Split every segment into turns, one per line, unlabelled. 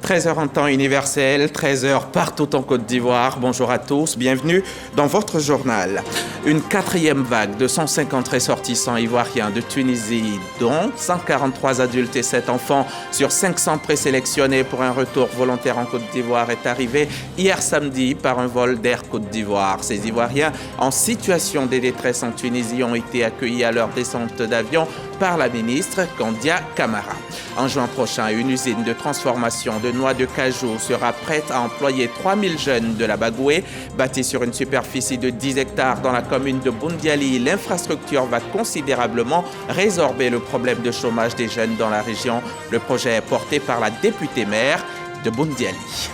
13h en temps universel, 13h partout en Côte d'Ivoire. Bonjour à tous, bienvenue dans votre journal. Une quatrième vague de 150 ressortissants ivoiriens de Tunisie, dont 143 adultes et 7 enfants sur 500 présélectionnés pour un retour volontaire en Côte d'Ivoire est arrivée hier samedi par un vol d'Air Côte d'Ivoire. Ces Ivoiriens en situation de détresse en Tunisie ont été accueillis à leur descente d'avion par la ministre Kandia Camara. En juin prochain, une usine de transformation de noix de cajou sera prête à employer 3000 jeunes de la Bagoué. Bâtie sur une superficie de 10 hectares dans la commune de Boundiali, l'infrastructure va considérablement résorber le problème de chômage des jeunes dans la région. Le projet est porté par la députée maire de Boundiali.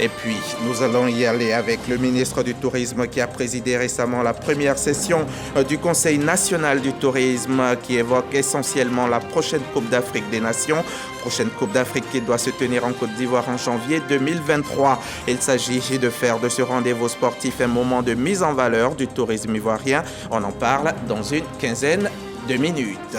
Et puis, nous allons y aller avec le ministre du Tourisme qui a présidé récemment la première session du Conseil national du tourisme qui évoque essentiellement la prochaine Coupe d'Afrique des Nations. Prochaine Coupe d'Afrique qui doit se tenir en Côte d'Ivoire en janvier 2023. Il s'agit de faire de ce rendez-vous sportif un moment de mise en valeur du tourisme ivoirien. On en parle dans une quinzaine de minutes.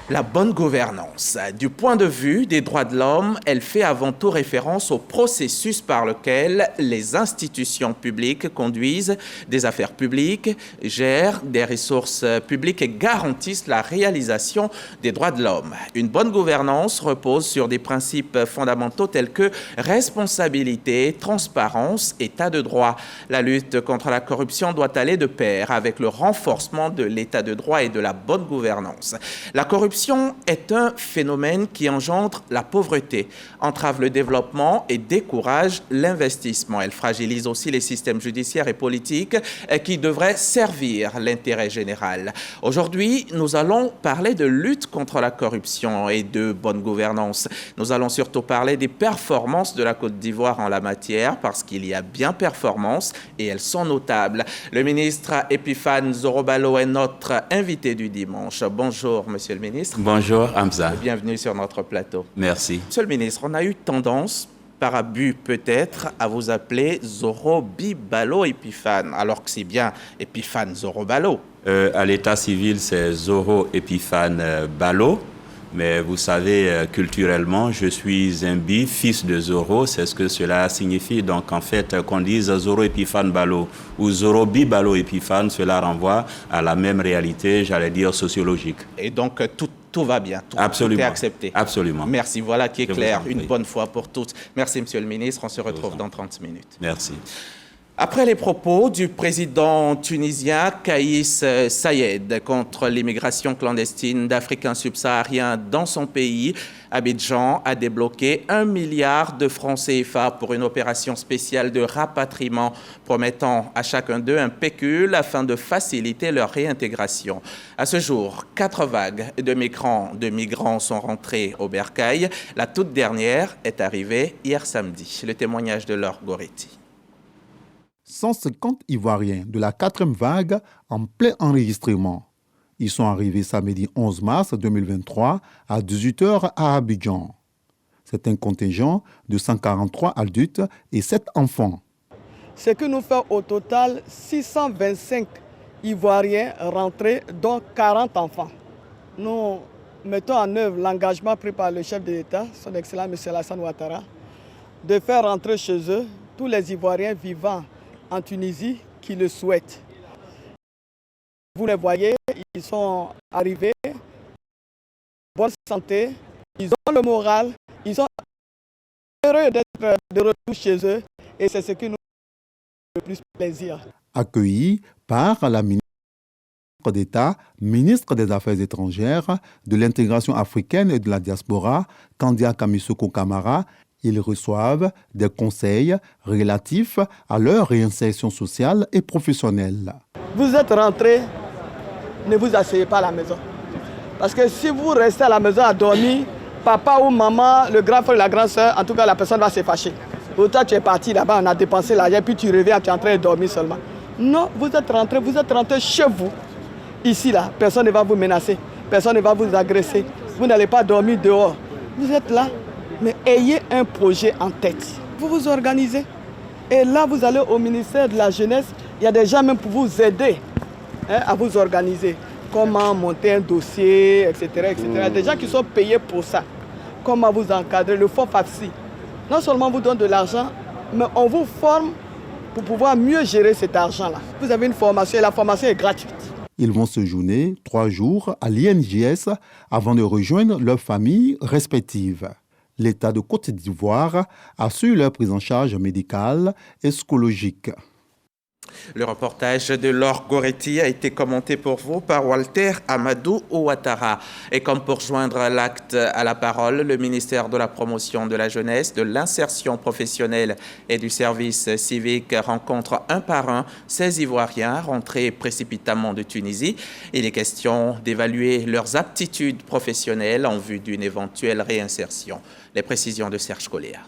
La bonne gouvernance. Du point de vue des droits de l'homme, elle fait avant tout référence au processus par lequel les institutions publiques conduisent des affaires publiques, gèrent des ressources publiques et garantissent la réalisation des droits de l'homme. Une bonne gouvernance repose sur des principes fondamentaux tels que responsabilité, transparence, état de droit. La lutte contre la corruption doit aller de pair avec le renforcement de l'état de droit et de la bonne gouvernance. La corruption est un phénomène qui engendre la pauvreté, entrave le développement et décourage l'investissement. Elle fragilise aussi les systèmes judiciaires et politiques qui devraient servir l'intérêt général. Aujourd'hui, nous allons parler de lutte contre la corruption et de bonne gouvernance. Nous allons surtout parler des performances de la Côte d'Ivoire en la matière parce qu'il y a bien performances et elles sont notables. Le ministre Epiphane Zorobalo est notre invité du dimanche. Bonjour, monsieur le ministre.
Bonjour Hamza.
Bienvenue sur notre plateau.
Merci.
Monsieur le ministre, on a eu tendance, par abus peut-être, à vous appeler Zorobalo Epiphane, alors que c'est bien Epiphane Zorobalo.
À l'état civil, c'est Zoro Epiphane Balo. Mais vous savez, culturellement, je suis un bi, fils de Zoro, c'est ce que cela signifie. Donc, en fait, qu'on dise Zoro Epiphane Balo ou Zoro Bi Balo Epiphane, cela renvoie à la même réalité, j'allais dire, sociologique.
Et donc, tout va bien, tout est accepté.
Absolument.
Merci, voilà qui est clair, une bonne fois pour toutes. Merci, monsieur le ministre, on se retrouve dans 30 minutes.
Merci.
Après les propos du président tunisien Kaïs Saïed contre l'immigration clandestine d'Africains subsahariens dans son pays, Abidjan a débloqué 1 milliard de francs CFA pour une opération spéciale de rapatriement promettant à chacun d'eux un pécule afin de faciliter leur réintégration. À ce jour, 4 vagues de migrants sont rentrés au Bercail. La toute dernière est arrivée hier samedi. Le témoignage de Laure Goretti.
150 Ivoiriens de la 4e vague en plein enregistrement. Ils sont arrivés samedi 11 mars 2023 à 18h à Abidjan. C'est un contingent de 143 adultes et 7 enfants.
Ce que nous fait au total 625 Ivoiriens rentrés, dont 40 enfants. Nous mettons en œuvre l'engagement pris par le chef de l'État, son Excellence M. Alassane Ouattara, de faire rentrer chez eux tous les Ivoiriens vivant en Tunisie qui le souhaitent. Vous les voyez, ils sont arrivés, bonne santé, ils ont le moral, ils sont heureux d'être de retour chez eux et c'est ce qui nous fait le plus plaisir.
Accueillis par la ministre d'État, ministre des Affaires étrangères, de l'intégration africaine et de la diaspora, Kandia Kamisoko Camara, ils reçoivent des conseils relatifs à leur réinsertion sociale et professionnelle.
Vous êtes rentrés, ne vous asseyez pas à la maison. Parce que si vous restez à la maison à dormir, papa ou maman, le grand frère, la grande soeur, en tout cas la personne va se fâcher. Toi tu es parti là-bas, on a dépensé l'argent, puis tu reviens, tu es en train de dormir seulement. Non, vous êtes rentrés chez vous. Ici, là, personne ne va vous menacer, personne ne va vous agresser. Vous n'allez pas dormir dehors. Vous êtes là. Mais ayez un projet en tête. Vous vous organisez. Et là, vous allez au ministère de la Jeunesse. Il y a des gens même pour vous aider à vous organiser. Comment monter un dossier, etc. etc. Des gens qui sont payés pour ça. comment vous encadrer. Le fonds FAPSI, non seulement vous donne de l'argent, mais on vous forme pour pouvoir mieux gérer cet argent-là. Vous avez une formation et la formation est gratuite.
Ils vont séjourner 3 jours à l'INJS avant de rejoindre leurs familles respectives. L'État de Côte d'Ivoire assure leur prise en charge médicale et psychologique.
Le reportage de Laure Goretti a été commenté pour vous par Walter Amadou Ouattara. Et comme pour joindre l'acte à la parole, le ministère de la Promotion de la Jeunesse, de l'Insertion professionnelle et du Service civique rencontre un par un ces Ivoiriens rentrés précipitamment de Tunisie. Il est question d'évaluer leurs aptitudes professionnelles en vue d'une éventuelle réinsertion. Les précisions de Serge Coléa.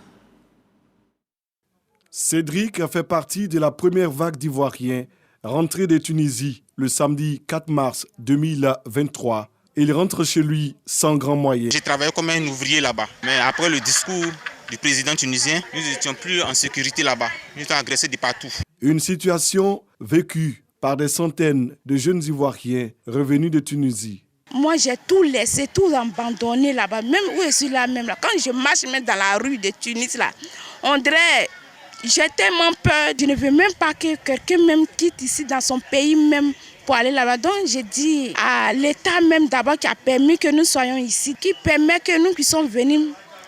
Cédric a fait partie de la première vague d'Ivoiriens rentrés de Tunisie le samedi 4 mars 2023. Il rentre chez lui sans grand moyen.
J'ai travaillé comme un ouvrier là-bas, mais après le discours du président tunisien, nous n'étions plus en sécurité là-bas. Nous étions agressés de partout.
Une situation vécue par des centaines de jeunes Ivoiriens revenus de Tunisie.
Moi, j'ai tout laissé, tout abandonné là-bas. Même où je suis là, même là. Quand je marche même dans la rue de Tunis, là, on dirait... J'ai tellement peur, je ne veux même pas que quelqu'un même quitte ici dans son pays même pour aller là-bas. Donc j'ai dit à l'État même d'abord qui a permis que nous soyons ici, qui permet que nous puissions venir,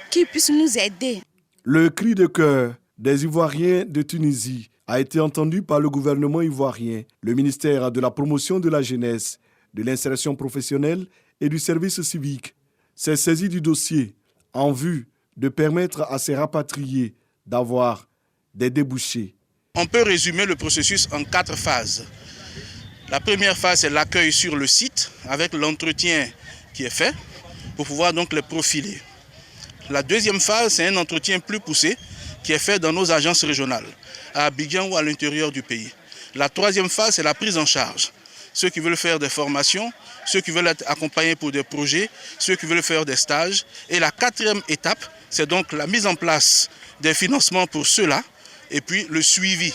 qui puisse nous aider.
Le cri de cœur des Ivoiriens de Tunisie a été entendu par le gouvernement ivoirien, le ministère de la Promotion de la Jeunesse, de l'Insertion professionnelle et du Service civique. S'est saisi du dossier en vue de permettre à ces rapatriés d'avoir des débouchés.
On peut résumer le processus en 4 phases. La première phase, c'est l'accueil sur le site avec l'entretien qui est fait pour pouvoir donc les profiler. La deuxième phase, c'est un entretien plus poussé qui est fait dans nos agences régionales, à Abidjan ou à l'intérieur du pays. La troisième phase, c'est la prise en charge. Ceux qui veulent faire des formations, ceux qui veulent être accompagnés pour des projets, ceux qui veulent faire des stages. Et la quatrième étape, c'est donc la mise en place des financements pour ceux-là. Et puis le suivi,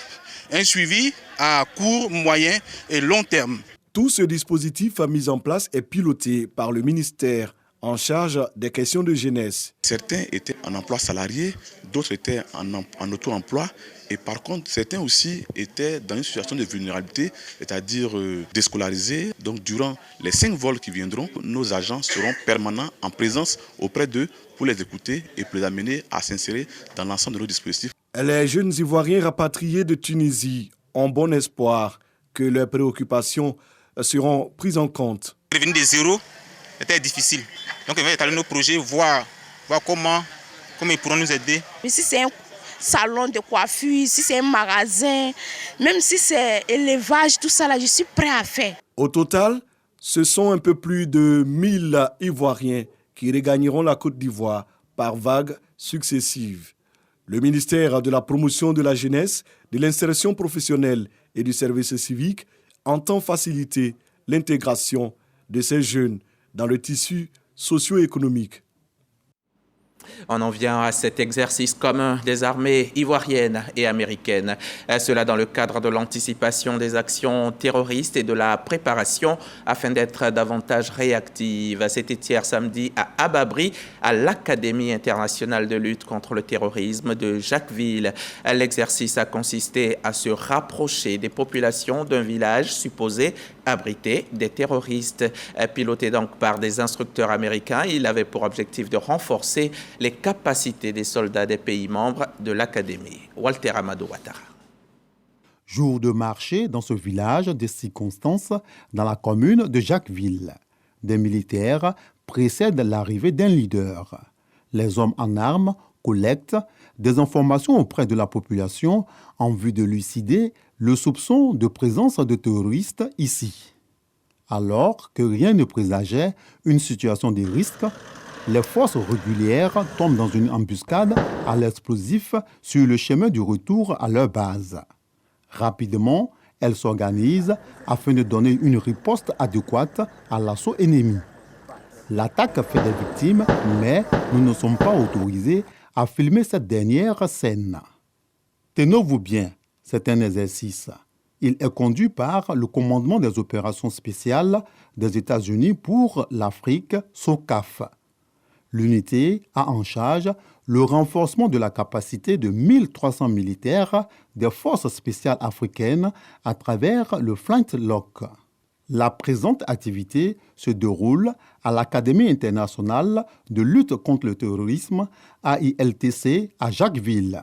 un suivi à court, moyen et long terme.
Tout ce dispositif mis en place est piloté par le ministère en charge des questions de jeunesse.
Certains étaient en emploi salarié, d'autres étaient en auto-emploi et par contre certains aussi étaient dans une situation de vulnérabilité, c'est-à-dire déscolarisés. Donc durant les 5 vols qui viendront, nos agents seront permanents en présence auprès d'eux pour les écouter et pour les amener à s'insérer dans l'ensemble de nos dispositifs.
Les jeunes Ivoiriens rapatriés de Tunisie ont bon espoir que leurs préoccupations seront prises en compte.
Revenir de zéro était difficile. Donc on va étaler nos projets, voir comment ils pourront nous aider.
Si c'est un salon de coiffure, si c'est un magasin, même si c'est élevage, tout ça là, je suis prêt à faire.
Au total, ce sont un peu plus de 1000 Ivoiriens qui regagneront la Côte d'Ivoire par vagues successives. Le ministère de la Promotion de la Jeunesse, de l'Insertion professionnelle et du Service civique entend faciliter l'intégration de ces jeunes dans le tissu socio-économique.
On en vient à cet exercice commun des armées ivoiriennes et américaines. Cela dans le cadre de l'anticipation des actions terroristes et de la préparation afin d'être davantage réactive. C'était hier samedi à Ababri, à l'Académie internationale de lutte contre le terrorisme de Jacquesville. L'exercice a consisté à se rapprocher des populations d'un village supposé abriter des terroristes. Piloté donc par des instructeurs américains, il avait pour objectif de renforcer les capacités des soldats des pays membres de l'Académie. Walter Amadou Ouattara.
Jour de marché dans ce village de circonstances dans la commune de Jacquesville. Des militaires précèdent l'arrivée d'un leader. Les hommes en armes collectent des informations auprès de la population en vue de lucider le soupçon de présence de terroristes ici. Alors que rien ne présageait une situation de risque, les forces régulières tombent dans une embuscade à l'explosif sur le chemin du retour à leur base. Rapidement, elles s'organisent afin de donner une riposte adéquate à l'assaut ennemi. L'attaque fait des victimes, mais nous ne sommes pas autorisés à filmer cette dernière scène. Tenez-vous bien, c'est un exercice. Il est conduit par le commandement des opérations spéciales des États-Unis pour l'Afrique, SOCAF. L'unité a en charge le renforcement de la capacité de 1300 militaires des forces spéciales africaines à travers le Flintlock. La présente activité se déroule à l'Académie internationale de lutte contre le terrorisme, AILTC, à Jacquesville.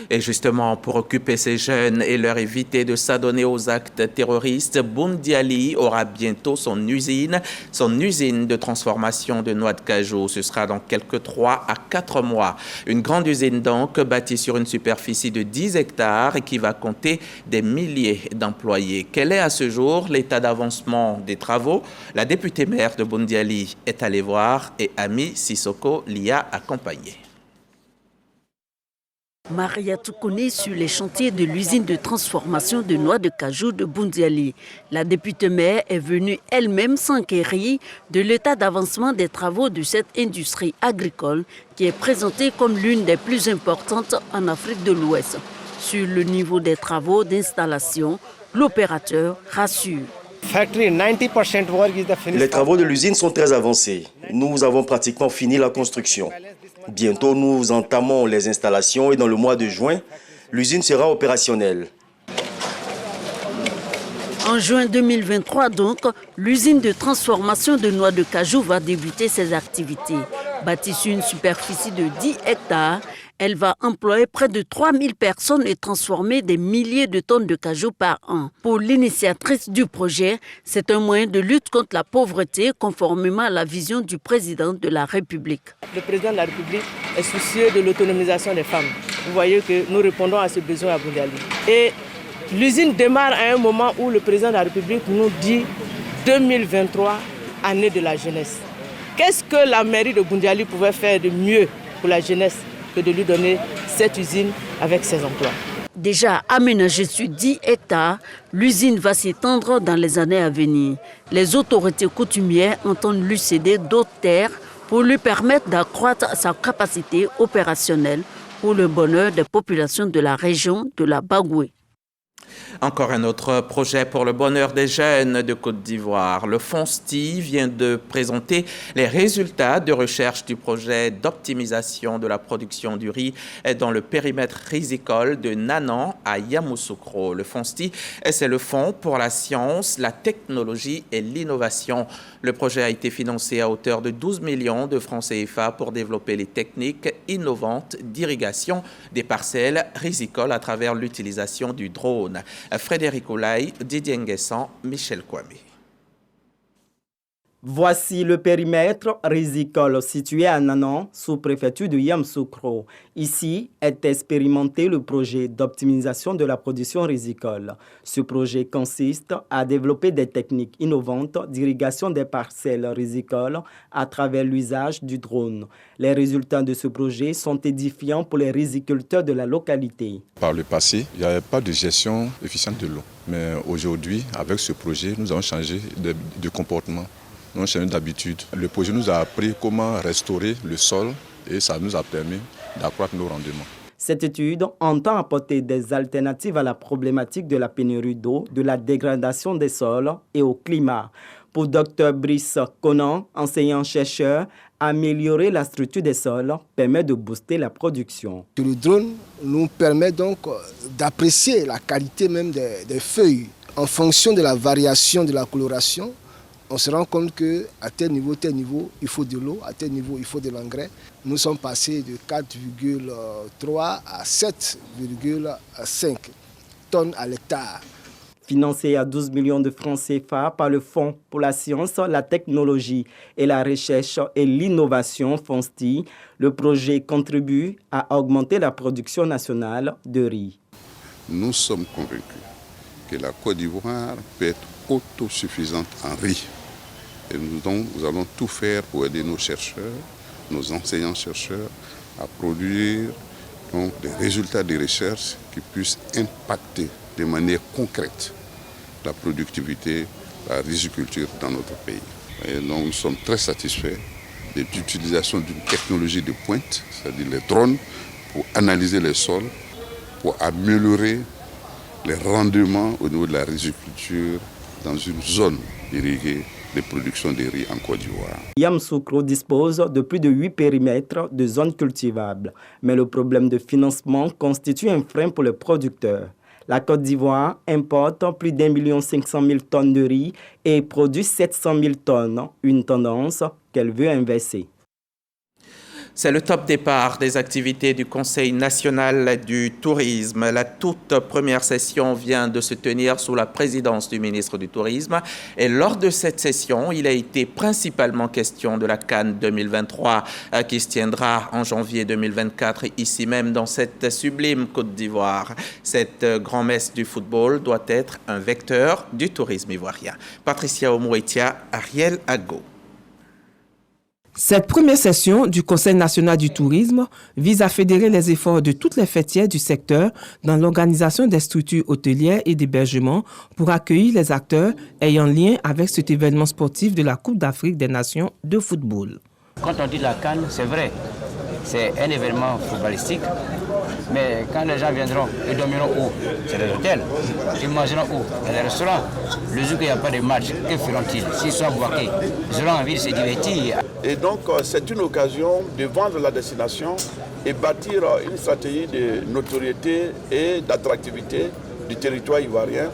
Et justement, pour occuper ces jeunes et leur éviter de s'adonner aux actes terroristes, Boundiali aura bientôt son usine de transformation de noix de cajou. Ce sera dans quelques 3 à 4 mois. Une grande usine donc, bâtie sur une superficie de 10 hectares et qui va compter des milliers d'employés. Quel est à ce jour l'état d'avancement des travaux? La députée maire de Boundiali est allée voir et Ami Sissoko l'y a accompagnée.
Maria Toukouni sur les chantiers de l'usine de transformation de noix de cajou de Boundiali. La députée maire est venue elle-même s'enquérir de l'état d'avancement des travaux de cette industrie agricole qui est présentée comme l'une des plus importantes en Afrique de l'Ouest. Sur le niveau des travaux d'installation, l'opérateur rassure.
Les travaux de l'usine sont très avancés. Nous avons pratiquement fini la construction. Bientôt, nous entamons les installations et dans le mois de juin, l'usine sera opérationnelle.
En juin 2023, donc, l'usine de transformation de noix de cajou va débuter ses activités. Bâtie sur une superficie de 10 hectares, elle va employer près de 3000 personnes et transformer des milliers de tonnes de cajou par an. Pour l'initiatrice du projet, c'est un moyen de lutte contre la pauvreté conformément à la vision du président de la République.
Le président de la République est soucieux de l'autonomisation des femmes. Vous voyez que nous répondons à ce besoin à Boundiali. Et l'usine démarre à un moment où le président de la République nous dit 2023, année de la jeunesse. Qu'est-ce que la mairie de Boundiali pouvait faire de mieux pour la jeunesse que de lui donner cette usine avec ses emplois?
Déjà aménagée sur 10 hectares, l'usine va s'étendre dans les années à venir. Les autorités coutumières entendent lui céder d'autres terres pour lui permettre d'accroître sa capacité opérationnelle pour le bonheur des populations de la région de la Bagoué.
Encore un autre projet pour le bonheur des jeunes de Côte d'Ivoire. Le FONSTI vient de présenter les résultats de recherche du projet d'optimisation de la production du riz dans le périmètre risicole de Nanan à Yamoussoukro. Le FONSTI, c'est le Fonds pour la science, la technologie et l'innovation. Le projet a été financé à hauteur de 12 millions de francs CFA pour développer les techniques innovantes d'irrigation des parcelles rizicoles à travers l'utilisation du drone. Frédéric Oulaï, Didier Nguessan, Michel Kwame.
Voici le périmètre risicole situé à Nanan, sous-préfecture de Yamoussoukro. Ici est expérimenté le projet d'optimisation de la production risicole. Ce projet consiste à développer des techniques innovantes d'irrigation des parcelles rizicoles à travers l'usage du drone. Les résultats de ce projet sont édifiants pour les riziculteurs de la localité.
Par le passé, il n'y avait pas de gestion efficiente de l'eau. Mais aujourd'hui, avec ce projet, nous avons changé de comportement. Nous avons changé d'habitude. Le projet nous a appris comment restaurer le sol et ça nous a permis d'accroître nos rendements.
Cette étude entend apporter des alternatives à la problématique de la pénurie d'eau, de la dégradation des sols et au climat. Pour Dr Brice Conan, enseignant-chercheur, améliorer la structure des sols permet de booster la production.
Le drone nous permet donc d'apprécier la qualité même des feuilles. En fonction de la variation de la coloration, on se rend compte qu'à tel niveau, il faut de l'eau, à tel niveau, il faut de l'engrais. Nous sommes passés de 4,3 à 7,5 tonnes à l'hectare.
Financé à 12 millions de francs CFA par le Fonds pour la science, la technologie et la recherche et l'innovation FONSTI, le projet contribue à augmenter la production nationale de riz.
Nous sommes convaincus que la Côte d'Ivoire peut être autosuffisante en riz. Et nous allons tout faire pour aider nos chercheurs, nos enseignants-chercheurs à produire donc, des résultats de recherche qui puissent impacter de manière concrète la productivité, la riziculture dans notre pays. Et donc nous sommes très satisfaits de l'utilisation d'une technologie de pointe, c'est-à-dire les drones, pour analyser les sols, pour améliorer les rendements au niveau de la riziculture dans une zone irriguée de production de riz en Côte d'Ivoire.
Yamoussoukro dispose de plus de 8 périmètres de zones cultivables, mais le problème de financement constitue un frein pour les producteurs. La Côte d'Ivoire importe plus d'1 500 000 tonnes de riz et produit 700 000 tonnes, une tendance qu'elle veut inverser.
C'est le top départ des activités du Conseil national du tourisme. La toute première session vient de se tenir sous la présidence du ministre du Tourisme. Et lors de cette session, il a été principalement question de la CAN 2023 qui se tiendra en janvier 2024 ici même dans cette sublime Côte d'Ivoire. Cette grand-messe du football doit être un vecteur du tourisme ivoirien. Patricia Omouetia, Ariel Ago.
Cette première session du Conseil national du tourisme vise à fédérer les efforts de toutes les fêtières du secteur dans l'organisation des structures hôtelières et d'hébergement pour accueillir les acteurs ayant lien avec cet événement sportif de la Coupe d'Afrique des Nations de football.
Quand on dit la CAN, c'est vrai, c'est un événement footballistique, mais quand les gens viendront, ils dormiront où? C'est les hôtels. Ils mangeront où? C'est les restaurants. Le jour qu'il n'y a pas de match, que feront-ils? S'ils sont boqués, ils auront envie de se divertir.
Et donc, c'est une occasion de vendre la destination et bâtir une stratégie de notoriété et d'attractivité du territoire ivoirien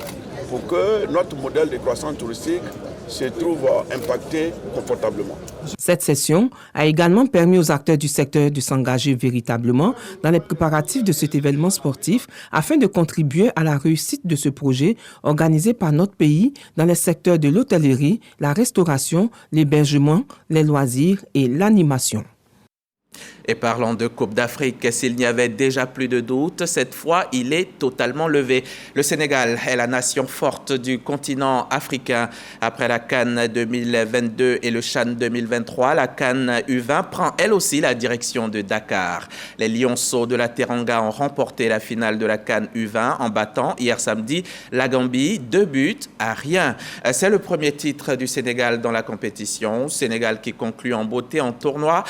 pour que notre modèle de croissance touristique se trouve impacté confortablement.
Cette session a également permis aux acteurs du secteur de s'engager véritablement dans les préparatifs de cet événement sportif afin de contribuer à la réussite de ce projet organisé par notre pays dans les secteurs de l'hôtellerie, la restauration, l'hébergement, les loisirs et l'animation.
Et parlant de Coupe d'Afrique, s'il n'y avait déjà plus de doute, cette fois, il est totalement levé. Le Sénégal est la nation forte du continent africain. Après la CAN 2022 et le CHAN 2023, la CAN U20 prend elle aussi la direction de Dakar. Les Lionceaux de la Teranga ont remporté la finale de la CAN U20 en battant hier samedi la Gambie 2-0. C'est le premier titre du Sénégal dans la compétition. Sénégal qui conclut en beauté un tournoi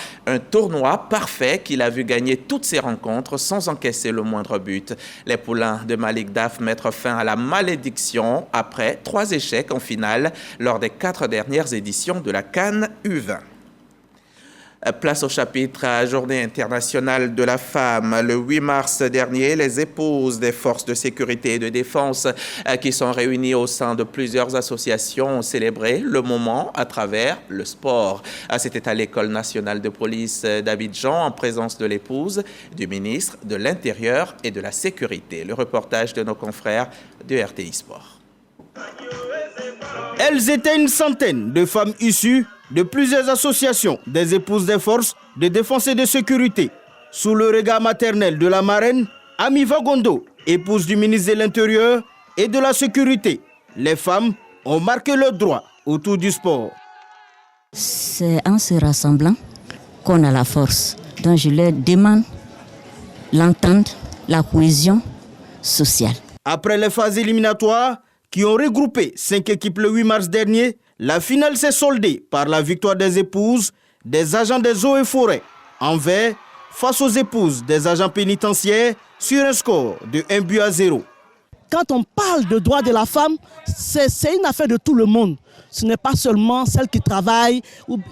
parfait qu'il a vu gagner toutes ses rencontres sans encaisser le moindre but. Les poulains de Malik Daf mettent fin à la malédiction après 3 échecs en finale lors des 4 dernières éditions de la CAN U20. Place au chapitre Journée internationale de la femme. Le 8 mars dernier, les épouses des forces de sécurité et de défense qui sont réunies au sein de plusieurs associations ont célébré le moment à travers le sport. C'était à l'École nationale de police d'Abidjan en présence de l'épouse du ministre de l'Intérieur et de la Sécurité. Le reportage de nos confrères de RTI Sport.
Elles étaient une centaine de femmes issues de plusieurs associations des épouses des forces de défense et de sécurité. Sous le regard maternel de la marraine, Amiva Gondo, épouse du ministre de l'Intérieur et de la Sécurité, les femmes ont marqué leurs droits autour du sport.
C'est en se rassemblant qu'on a la force. Donc je leur demande l'entente, la cohésion sociale.
Après les phases éliminatoires qui ont regroupé 5 équipes le 8 mars dernier, la finale s'est soldée par la victoire des épouses des agents des eaux et forêts en vert face aux épouses des agents pénitentiaires sur un score de 1-0.
Quand on parle de droits de la femme, c'est une affaire de tout le monde. Ce n'est pas seulement celles qui travaillent,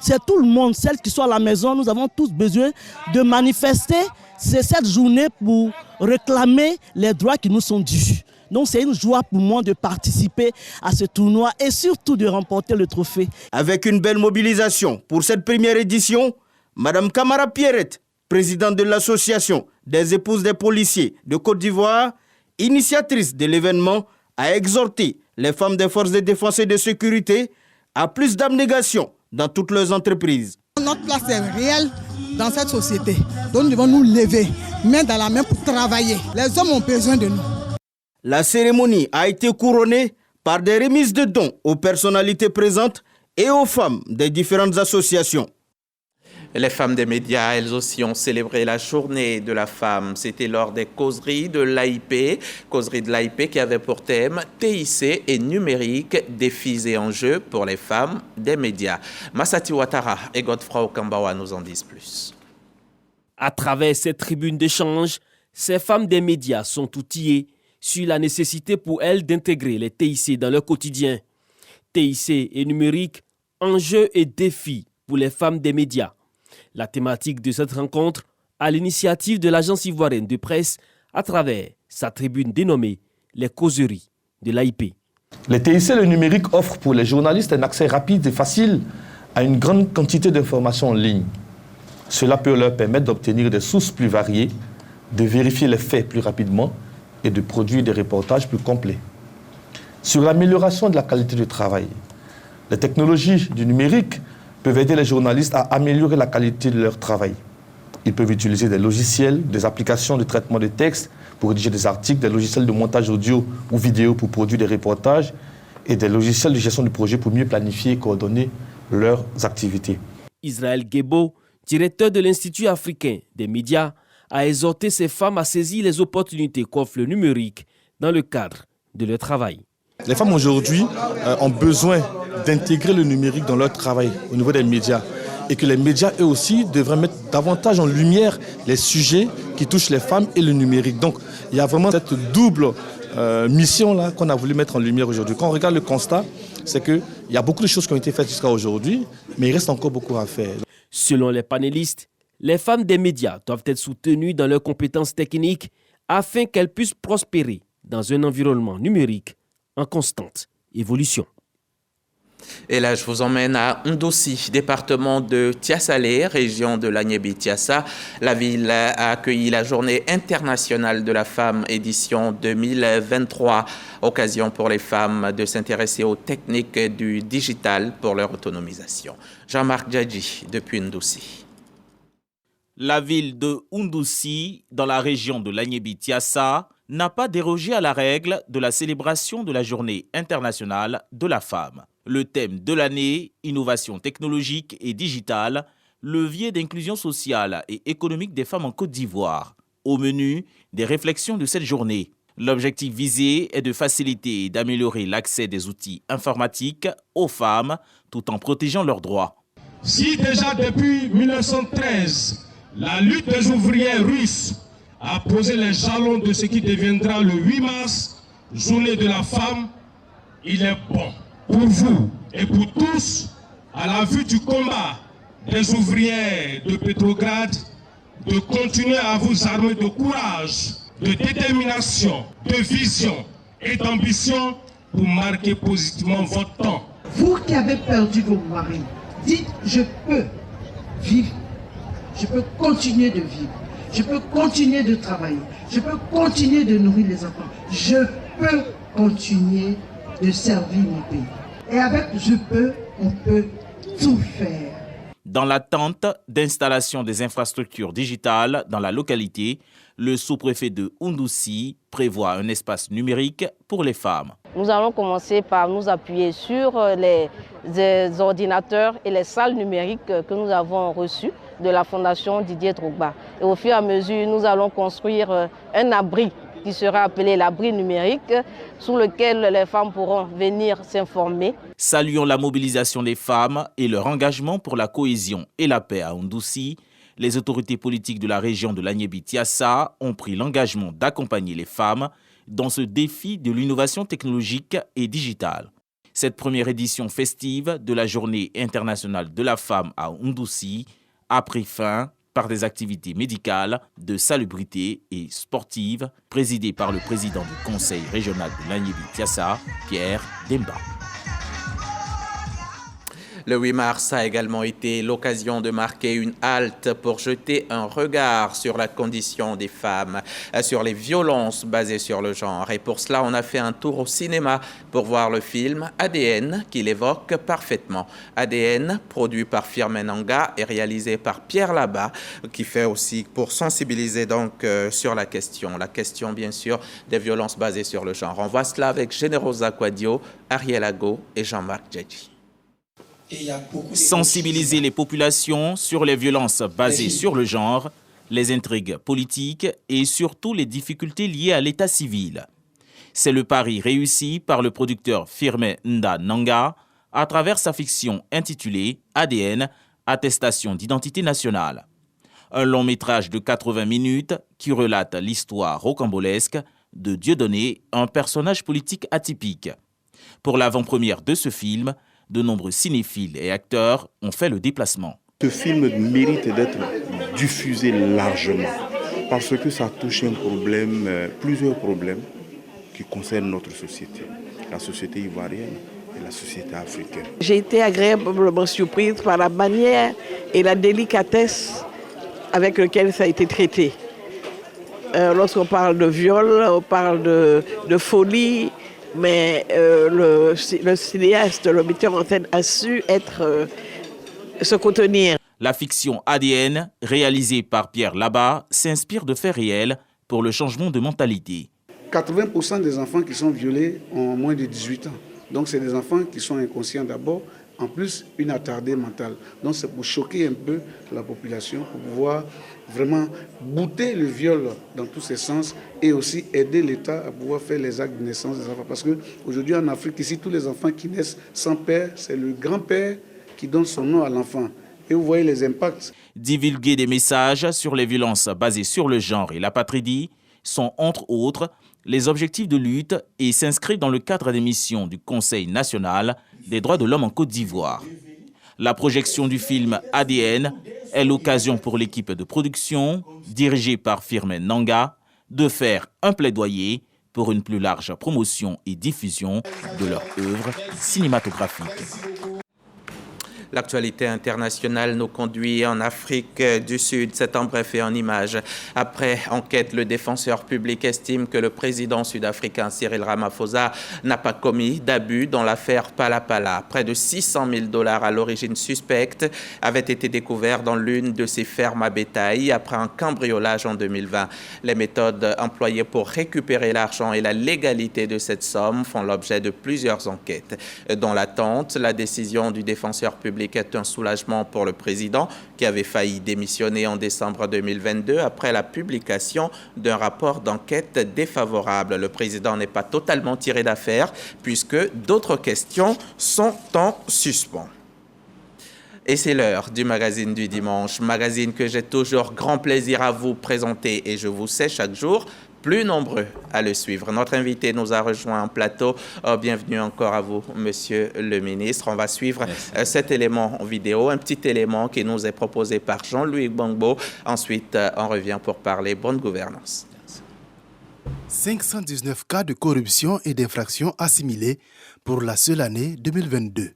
c'est tout le monde, celles qui sont à la maison. Nous avons tous besoin de manifester. C'est cette journée pour réclamer les droits qui nous sont dus. Donc c'est une joie pour moi de participer à ce tournoi et surtout de remporter le trophée.
Avec une belle mobilisation pour cette première édition, Madame Kamara Pierrette, présidente de l'association des épouses des policiers de Côte d'Ivoire, initiatrice de l'événement, a exhorté les femmes des forces de défense et de sécurité à plus d'abnégation dans toutes leurs entreprises.
Notre place est réelle dans cette société. Donc nous devons nous lever, main dans la main pour travailler. Les hommes ont besoin de nous.
La cérémonie a été couronnée par des remises de dons aux personnalités présentes et aux femmes des différentes associations.
Les femmes des médias, elles aussi, ont célébré la journée de la femme. C'était lors des causeries de l'AIP qui avait pour thème TIC et numérique, défis et enjeux pour les femmes des médias. Massati Ouattara et Godefroy Okambawa nous en disent plus.
À travers cette tribune d'échange, ces femmes des médias sont outillées sur la nécessité pour elles d'intégrer les TIC dans leur quotidien. TIC et numérique Enjeux et défis pour les femmes des médias. La thématique de cette rencontre à l'initiative de l'agence ivoirienne de presse à travers sa tribune dénommée Les causeries de l'AIP.
Les TIC, le numérique, offre pour les journalistes un accès rapide et facile à une grande quantité d'informations en ligne. Cela peut leur permettre d'obtenir des sources plus variées, de vérifier les faits plus rapidement et de produire des reportages plus complets. Sur l'amélioration de la qualité du travail, les technologies du numérique peuvent aider les journalistes à améliorer la qualité de leur travail. Ils peuvent utiliser des logiciels, des applications de traitement de texte pour rédiger des articles, des logiciels de montage audio ou vidéo pour produire des reportages et des logiciels de gestion de projet pour mieux planifier et coordonner leurs activités.
Israël Gebo, directeur de l'Institut africain des médias, a exhorté ces femmes à saisir les opportunités qu'offre le numérique dans le cadre de leur travail.
Les femmes aujourd'hui ont besoin d'intégrer le numérique dans leur travail au niveau des médias et que les médias eux aussi devraient mettre davantage en lumière les sujets qui touchent les femmes et le numérique. Donc il y a vraiment cette double mission là qu'on a voulu mettre en lumière aujourd'hui. Quand on regarde le constat, c'est qu'il y a beaucoup de choses qui ont été faites jusqu'à aujourd'hui, mais il reste encore beaucoup à faire.
Selon les panélistes, les femmes des médias doivent être soutenues dans leurs compétences techniques afin qu'elles puissent prospérer dans un environnement numérique en constante évolution.
Et là, je vous emmène à Ndossi, département de Tiassalé, région de l'Agnébi-Tiassa. La ville a accueilli la Journée internationale de la femme, édition 2023. Occasion pour les femmes de s'intéresser aux techniques du digital pour leur autonomisation. Jean-Marc Djadji, depuis Ndossi.
La ville de Ndossi, dans la région de l'Agnébi-Tiassa, n'a pas dérogé à la règle de la célébration de la Journée internationale de la femme. Le thème de l'année, innovation technologique et digitale, levier d'inclusion sociale et économique des femmes en Côte d'Ivoire. Au menu, des réflexions de cette journée. L'objectif visé est de faciliter et d'améliorer l'accès des outils informatiques aux femmes tout en protégeant leurs droits.
Si déjà depuis 1913, la lutte des ouvrières russes a posé les jalons de ce qui deviendra le 8 mars, journée de la femme, il est bon pour vous et pour tous, à la vue du combat des ouvrières de Petrograd, de continuer à vous armer de courage, de détermination, de vision et d'ambition pour marquer positivement votre temps.
Vous qui avez perdu vos maris, dites « je peux vivre, je peux continuer de vivre, je peux continuer de travailler, je peux continuer de nourrir les enfants, je peux continuer de servir mon pays ». Et avec « je peux », on peut tout faire.
Dans l'attente d'installation des infrastructures digitales dans la localité, le sous-préfet de Ndossi prévoit un espace numérique pour les femmes.
Nous allons commencer par nous appuyer sur les ordinateurs et les salles numériques que nous avons reçues de la Fondation Didier Drogba. Et au fur et à mesure, nous allons construire un abri qui sera appelé l'abri numérique, sous lequel les femmes pourront venir s'informer.
Saluons la mobilisation des femmes et leur engagement pour la cohésion et la paix à Ndossi. Les autorités politiques de la région de l'Agnébi-Tiassa ont pris l'engagement d'accompagner les femmes dans ce défi de l'innovation technologique et digitale. Cette première édition festive de la Journée internationale de la femme à Ndossi a pris fin par des activités médicales, de salubrité et sportives, présidées par le président du conseil régional de l'Agnébi-Tiassa, Pierre Demba.
Le 8 mars a également été l'occasion de marquer une halte pour jeter un regard sur la condition des femmes, sur les violences basées sur le genre. Et pour cela, on a fait un tour au cinéma pour voir le film ADN qui l'évoque parfaitement. ADN, produit par Firmin Anga et réalisé par Pierre Labat, qui fait aussi pour sensibiliser donc sur la question bien sûr des violences basées sur le genre. On voit cela avec Générosa Quadio, Ariel Ago et Jean-Marc Djadji.
Sensibiliser les populations sur les violences basées sur le genre, les intrigues politiques et surtout les difficultés liées à l'état civil. C'est le pari réussi par le producteur Firmin Nda à travers sa fiction intitulée ADN, attestation d'identité nationale. Un long métrage de 80 minutes qui relate l'histoire rocambolesque de Dieudonné, un personnage politique atypique. Pour l'avant-première de ce film, De nombreux cinéphiles et acteurs ont fait le déplacement.
Ce film mérite d'être diffusé largement parce que ça touche un problème, plusieurs problèmes qui concernent notre société, la société ivoirienne et la société africaine.
J'ai été agréablement surprise par la manière et la délicatesse avec laquelle ça a été traité. Lorsqu'on parle de viol, on parle de folie, mais le cinéaste, le metteur en scène a su se contenir.
La fiction ADN, réalisée par Pierre Labat, s'inspire de faits réels pour le changement de mentalité.
80% des enfants qui sont violés ont moins de 18 ans. Donc c'est des enfants qui sont inconscients d'abord, en plus une attardée mentale. Donc c'est pour choquer un peu la population, pour pouvoir vraiment bouter le viol dans tous ses sens et aussi aider l'État à pouvoir faire les actes de naissance des enfants. Parce qu'aujourd'hui en Afrique, ici, tous les enfants qui naissent sans père, c'est le grand-père qui donne son nom à l'enfant. Et vous voyez les impacts.
Divulguer des messages sur les violences basées sur le genre et l'apatridie sont entre autres les objectifs de lutte et s'inscrivent dans le cadre des missions du Conseil national des droits de l'homme en Côte d'Ivoire. La projection du film ADN est l'occasion pour l'équipe de production, dirigée par Firmin Nanga, de faire un plaidoyer pour une plus large promotion et diffusion de leur œuvre cinématographique.
L'actualité internationale nous conduit en Afrique du Sud. C'est en bref et en images. Après enquête, le défenseur public estime que le président sud-africain Cyril Ramaphosa n'a pas commis d'abus dans l'affaire Palapala. Près de 600 000 $ à l'origine suspecte avaient été découverts dans l'une de ses fermes à bétail après un cambriolage en 2020. Les méthodes employées pour récupérer l'argent et la légalité de cette somme font l'objet de plusieurs enquêtes. Dans l'attente, la décision du défenseur public est un soulagement pour le président qui avait failli démissionner en décembre 2022 après la publication d'un rapport d'enquête défavorable. Le président n'est pas totalement tiré d'affaire puisque d'autres questions sont en suspens. Et c'est l'heure du magazine du dimanche, magazine que j'ai toujours grand plaisir à vous présenter et je vous sais chaque jour plus nombreux à le suivre. Notre invité nous a rejoint en plateau. Bienvenue encore à vous, Monsieur le ministre. On va suivre cet élément en vidéo, un petit élément qui nous est proposé par Jean-Louis Gbangbo. Ensuite, on revient pour parler bonne gouvernance.
519 cas de corruption et d'infractions assimilés pour la seule année 2022.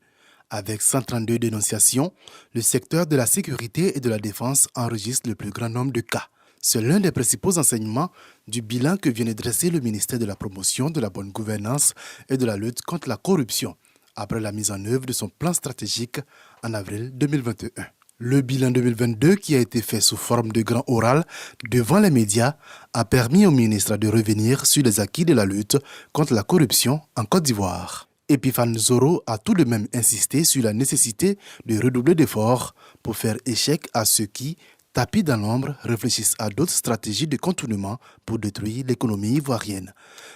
Avec 132 dénonciations, le secteur de la sécurité et de la défense enregistre le plus grand nombre de cas. C'est l'un des principaux enseignements du bilan que vient de dresser le ministère de la Promotion de la bonne gouvernance et de la lutte contre la corruption, après la mise en œuvre de son plan stratégique en avril 2021. Le bilan 2022, qui a été fait sous forme de grand oral devant les médias, a permis au ministre de revenir sur les acquis de la lutte contre la corruption en Côte d'Ivoire. Epiphane Zoro a tout de même insisté sur la nécessité de redoubler d'efforts pour faire échec à ceux qui, tapis dans l'ombre, réfléchissent à d'autres stratégies de contournement pour détruire l'économie ivoirienne.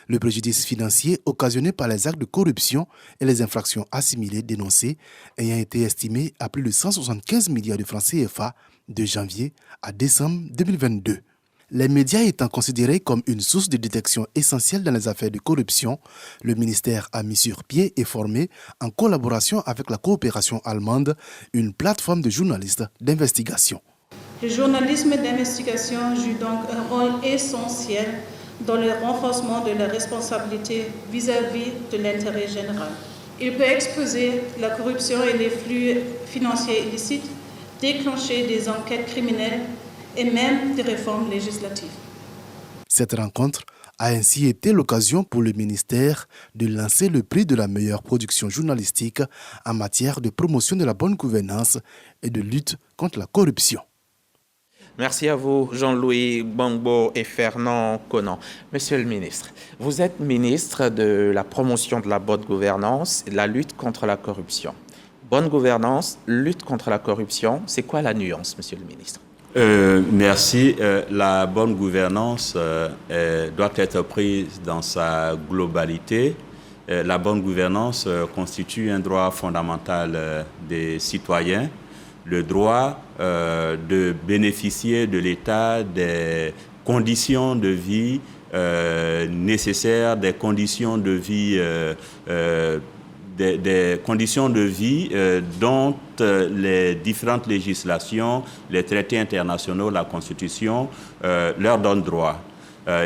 Le préjudice financier occasionné par les actes de corruption et les infractions assimilées dénoncées ayant été estimé à plus de 175 milliards de francs CFA de janvier à décembre 2022. Les médias étant considérés comme une source de détection essentielle dans les affaires de corruption, le ministère a mis sur pied et formé, en collaboration avec la coopération allemande, une plateforme de journalistes d'investigation.
Le journalisme d'investigation joue donc un rôle essentiel dans le renforcement de la responsabilité vis-à-vis de l'intérêt général. Il peut exposer la corruption et les flux financiers illicites, déclencher des enquêtes criminelles et même des réformes législatives.
Cette rencontre a ainsi été l'occasion pour le ministère de lancer le prix de la meilleure production journalistique en matière de promotion de la bonne gouvernance et de lutte contre la corruption.
Merci à vous, Jean-Louis Gbangbo et Fernand Conan. Monsieur le ministre, vous êtes ministre de la promotion de la bonne gouvernance et de la lutte contre la corruption. Bonne gouvernance, lutte contre la corruption, c'est quoi la nuance, monsieur le ministre?
Merci. La bonne gouvernance doit être prise dans sa globalité. La bonne gouvernance constitue un droit fondamental des citoyens, le droit de bénéficier de l'État des conditions de vie nécessaires, des conditions de vie des conditions de vie dont les différentes législations, les traités internationaux, la Constitution leur donnent droit.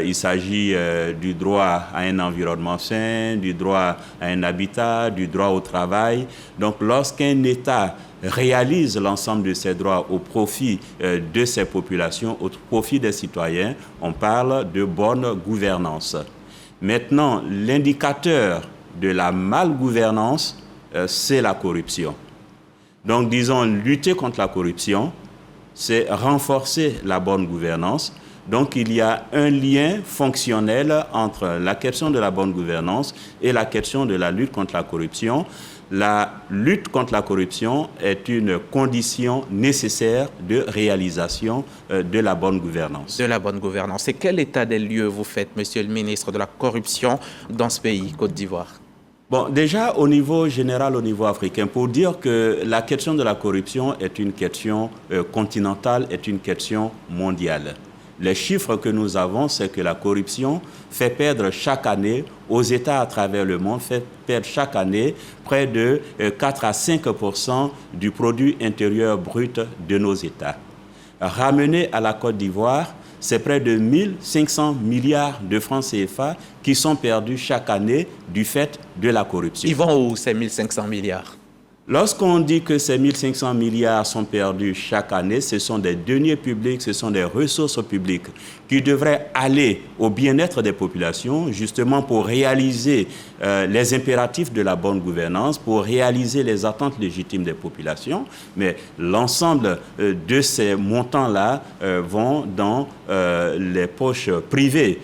Il s'agit du droit à un environnement sain, du droit à un habitat, du droit au travail. Donc lorsqu'un État réalise l'ensemble de ces droits au profit de ces populations, au profit des citoyens, on parle de bonne gouvernance. Maintenant, l'indicateur de la malgouvernance, c'est la corruption. Donc, disons, lutter contre la corruption, c'est renforcer la bonne gouvernance. Donc, il y a un lien fonctionnel entre la question de la bonne gouvernance et la question de la lutte contre la corruption. La lutte contre la corruption est une condition nécessaire de réalisation de la bonne gouvernance.
De la bonne gouvernance. Et quel état des lieux vous faites, monsieur le ministre, de la corruption dans ce pays, Côte d'Ivoire?
Bon, déjà au niveau général, au niveau africain, pour dire que la question de la corruption est une question continentale, est une question mondiale. Les chiffres que nous avons, c'est que la corruption fait perdre chaque année aux États à travers le monde, fait perdre chaque année près de 4 à 5% du produit intérieur brut de nos États. Ramené à la Côte d'Ivoire, c'est près de 1500 milliards de francs CFA qui sont perdus chaque année du fait de la corruption.
Ils vont où ces 1500 milliards?
Lorsqu'on dit que ces 1500 milliards sont perdus chaque année, ce sont des deniers publics, ce sont des ressources publiques qui devraient aller au bien-être des populations, justement pour réaliser les impératifs de la bonne gouvernance, pour réaliser les attentes légitimes des populations. Mais l'ensemble de ces montants-là vont dans les poches privées,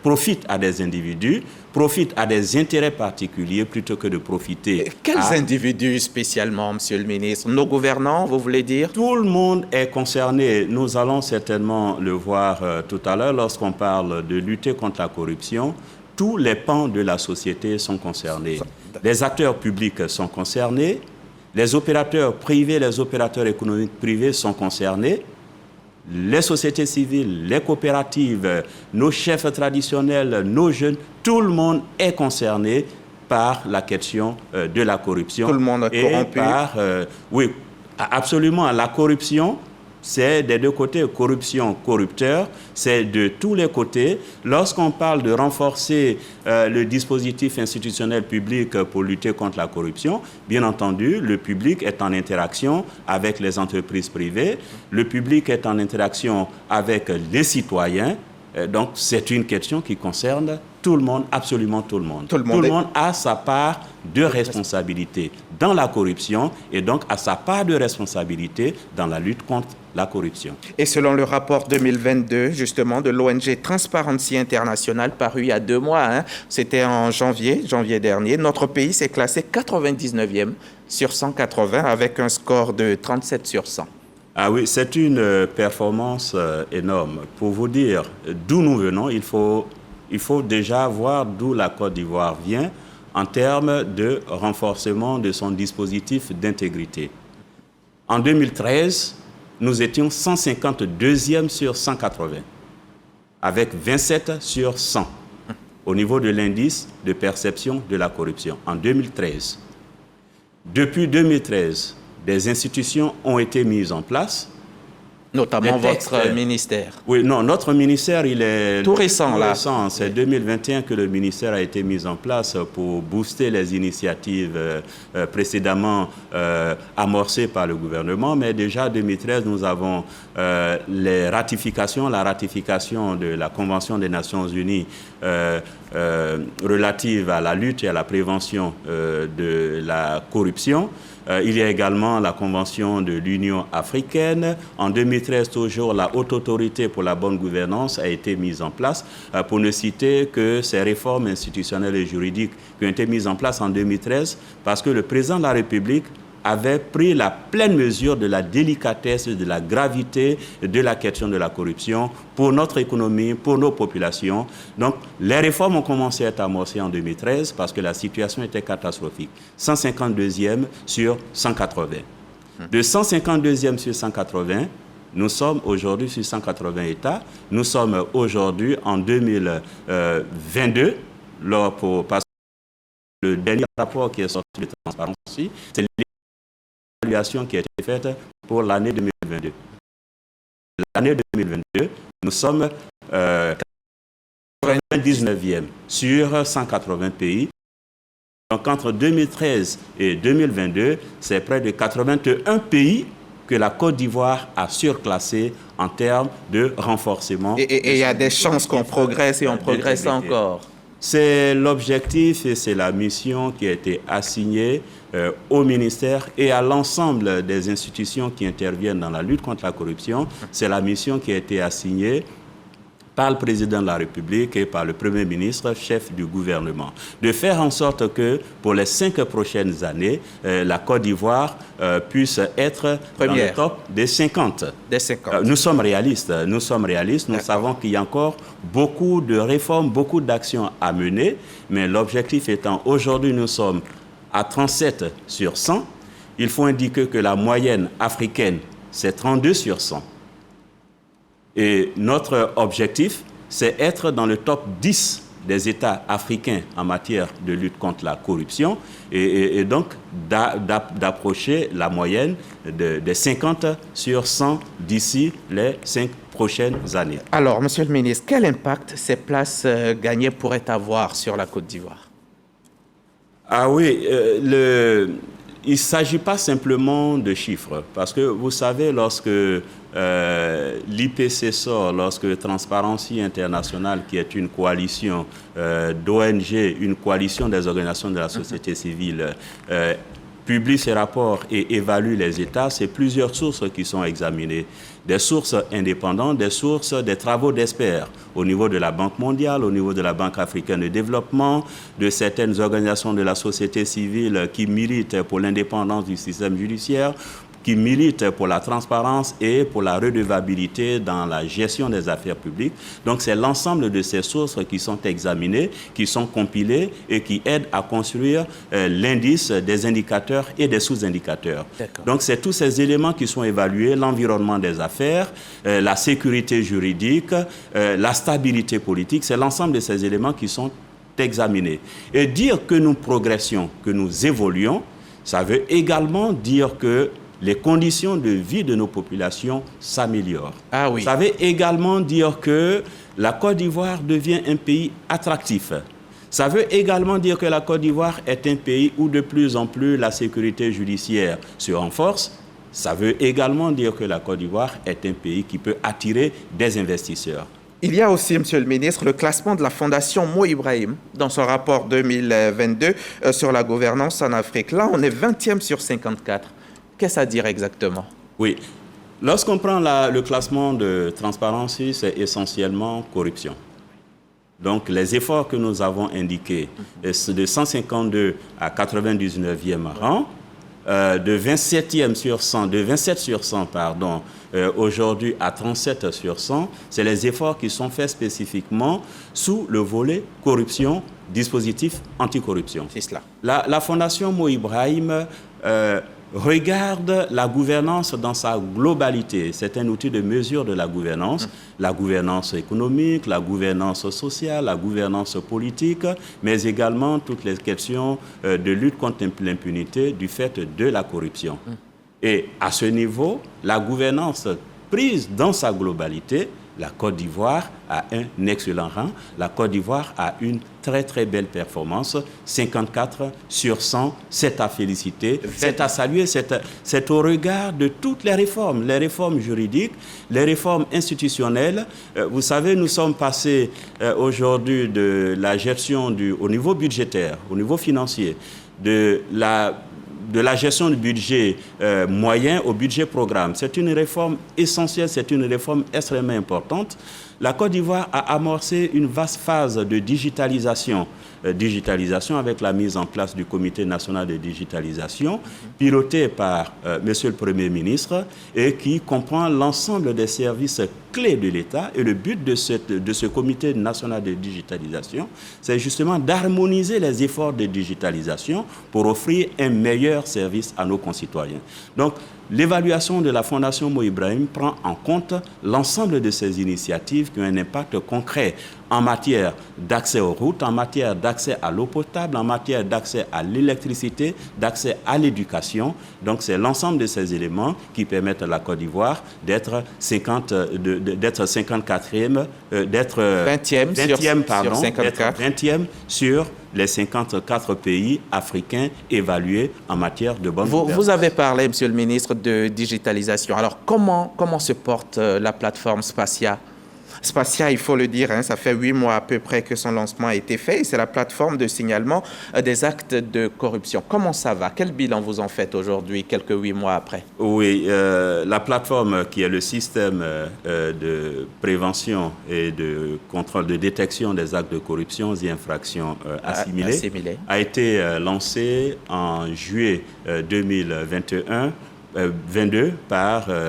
profitent à des individus, profitent à des intérêts particuliers plutôt que de profiter.
Quels individus spécialement, monsieur le ministre? Nos gouvernants, vous voulez dire?
Tout le monde est concerné. Nous allons certainement le voir tout à l'heure lorsqu'on parle de lutter contre la corruption. Tous les pans de la société sont concernés. Les acteurs publics sont concernés. Les opérateurs privés, les opérateurs économiques privés sont concernés. Les sociétés civiles, les coopératives, nos chefs traditionnels, nos jeunes, tout le monde est concerné par la question de la corruption.
Tout le monde est corrompu.
Oui, absolument. La corruption, c'est des deux côtés. Corruption, corrupteur, c'est de tous les côtés. Lorsqu'on parle de renforcer le dispositif institutionnel public pour lutter contre la corruption, bien entendu, le public est en interaction avec les entreprises privées, le public est en interaction avec les citoyens. Donc, c'est une question qui concerne tout le monde, absolument tout le monde. Tout le monde a sa part de responsabilité dans la corruption et donc a sa part de responsabilité dans la lutte contre la corruption.
Et selon le rapport 2022, justement, de l'ONG Transparency International, paru il y a 2 mois, c'était en janvier dernier, notre pays s'est classé 99e sur 180 avec un score de 37 sur 100.
Ah oui, c'est une performance énorme. Pour vous dire d'où nous venons, il faut déjà voir d'où la Côte d'Ivoire vient en termes de renforcement de son dispositif d'intégrité. En 2013, nous étions 152e sur 180, avec 27 sur 100 au niveau de l'indice de perception de la corruption en 2013. Depuis 2013, des institutions ont été mises en place.
Notamment votre ministère.
Oui, non, notre ministère, il est
tout récent.
C'est 2021 que le ministère a été mis en place pour booster les initiatives précédemment amorcées par le gouvernement. Mais déjà, en 2013, nous avons la ratification de la Convention des Nations Unies relative à la lutte et à la prévention de la corruption. Il y a également la Convention de l'Union africaine. En 2013, toujours, la Haute Autorité pour la bonne gouvernance a été mise en place, pour ne citer que ces réformes institutionnelles et juridiques qui ont été mises en place en 2013, parce que le président de la République avait pris la pleine mesure de la délicatesse, de la gravité de la question de la corruption pour notre économie, pour nos populations. Donc, les réformes ont commencé à être amorcées en 2013 parce que la situation était catastrophique. 152e sur 180. De 152e sur 180, nous sommes aujourd'hui sur 180 États. Nous sommes aujourd'hui en 2022, parce le dernier rapport qui est sorti de Transparency, c'est l'évaluation qui a été faite pour l'année 2022. L'année 2022, nous sommes 99e sur 180 pays. Donc entre 2013 et 2022, c'est près de 81 pays que la Côte d'Ivoire a surclassé en termes de renforcement.
Et il y a des chances qu'on progresse et on progresse encore.
C'est l'objectif et c'est la mission qui a été assignée au ministère et à l'ensemble des institutions qui interviennent dans la lutte contre la corruption. C'est la mission qui a été assignée par le président de la République et par le Premier ministre, chef du gouvernement, de faire en sorte que pour les 5 prochaines années, la Côte d'Ivoire puisse être dans le top des 50. Nous sommes réalistes, nous savons qu'il y a encore beaucoup de réformes, beaucoup d'actions à mener, mais l'objectif étant, aujourd'hui nous sommes à 37 sur 100, il faut indiquer que la moyenne africaine, c'est 32 sur 100. Et notre objectif, c'est être dans le top 10 des États africains en matière de lutte contre la corruption et donc d'approcher la moyenne des 50 sur 100 d'ici les 5 prochaines années.
Alors, Monsieur le ministre, quel impact ces places gagnées pourraient avoir sur la Côte d'Ivoire?
Ah oui, il ne s'agit pas simplement de chiffres, parce que vous savez, lorsque l'IPC sort, lorsque Transparency International, qui est une coalition d'ONG, une coalition des organisations de la société civile, publie ses rapports et évalue les États, c'est plusieurs sources qui sont examinées. Des sources indépendantes, des travaux d'experts au niveau de la Banque mondiale, au niveau de la Banque africaine de développement, de certaines organisations de la société civile qui militent pour l'indépendance du système judiciaire, qui militent pour la transparence et pour la redevabilité dans la gestion des affaires publiques. Donc c'est l'ensemble de ces sources qui sont examinées, qui sont compilées et qui aident à construire l'indice des indicateurs et des sous-indicateurs. Donc c'est tous ces éléments qui sont évalués, l'environnement des affaires, la sécurité juridique, la stabilité politique, c'est l'ensemble de ces éléments qui sont examinés. Et dire que nous progressions, que nous évoluons, ça veut également dire que les conditions de vie de nos populations s'améliorent.
Ah oui.
Ça veut également dire que la Côte d'Ivoire devient un pays attractif. Ça veut également dire que la Côte d'Ivoire est un pays où de plus en plus la sécurité judiciaire se renforce. Ça veut également dire que la Côte d'Ivoire est un pays qui peut attirer des investisseurs.
Il y a aussi, Monsieur le ministre, le classement de la Fondation Mo Ibrahim dans son rapport 2022 sur la gouvernance en Afrique. Là, on est 20e sur 54. Qu'est-ce à dire exactement?
Oui. Lorsqu'on prend le classement de Transparency, c'est essentiellement corruption. Donc, les efforts que nous avons indiqués, c'est de 152 à 99e rang, de 27e sur 100, de 27 sur 100, pardon, aujourd'hui à 37 sur 100, c'est les efforts qui sont faits spécifiquement sous le volet corruption, dispositif anticorruption.
C'est cela.
La Fondation Mo Ibrahim regarde la gouvernance dans sa globalité. C'est un outil de mesure de la gouvernance économique, la gouvernance sociale, la gouvernance politique, mais également toutes les questions de lutte contre l'impunité du fait de la corruption. Et à ce niveau, la gouvernance prise dans sa globalité, la Côte d'Ivoire a un excellent rang. La Côte d'Ivoire a une très très belle performance, 54 sur 100, c'est à féliciter, c'est à saluer, c'est au regard de toutes les réformes juridiques, les réformes institutionnelles. Vous savez, nous sommes passés aujourd'hui de la gestion au niveau budgétaire, au niveau financier, de la gestion du budget moyen au budget programme. C'est une réforme essentielle, c'est une réforme extrêmement importante. La Côte d'Ivoire a amorcé une vaste phase de digitalisation avec la mise en place du Comité national de digitalisation, piloté par Monsieur le Premier ministre, et qui comprend l'ensemble des services clés de l'État. Et le but de ce Comité national de digitalisation, c'est justement d'harmoniser les efforts de digitalisation pour offrir un meilleur meilleurs services à nos concitoyens. Donc, l'évaluation de la Fondation Mo Ibrahim prend en compte l'ensemble de ces initiatives qui ont un impact concret en matière d'accès aux routes, en matière d'accès à l'eau potable, en matière d'accès à l'électricité, d'accès à l'éducation. Donc, c'est l'ensemble de ces éléments qui permettent à la Côte d'Ivoire d'être 54e, d'être 20e sur les 54 pays africains évalués en matière de bonne gouvernance.
Vous avez parlé, Monsieur le ministre, de digitalisation. Alors, comment se porte la plateforme Spacia ? Spacia, il faut le dire, ça fait 8 mois à peu près que son lancement a été fait. C'est la plateforme de signalement des actes de corruption. Comment ça va? Quel bilan vous en faites aujourd'hui, quelques 8 mois après?
Oui, la plateforme qui est le système de prévention et de contrôle, de détection des actes de corruption et infractions assimilées a été lancée en juillet 2022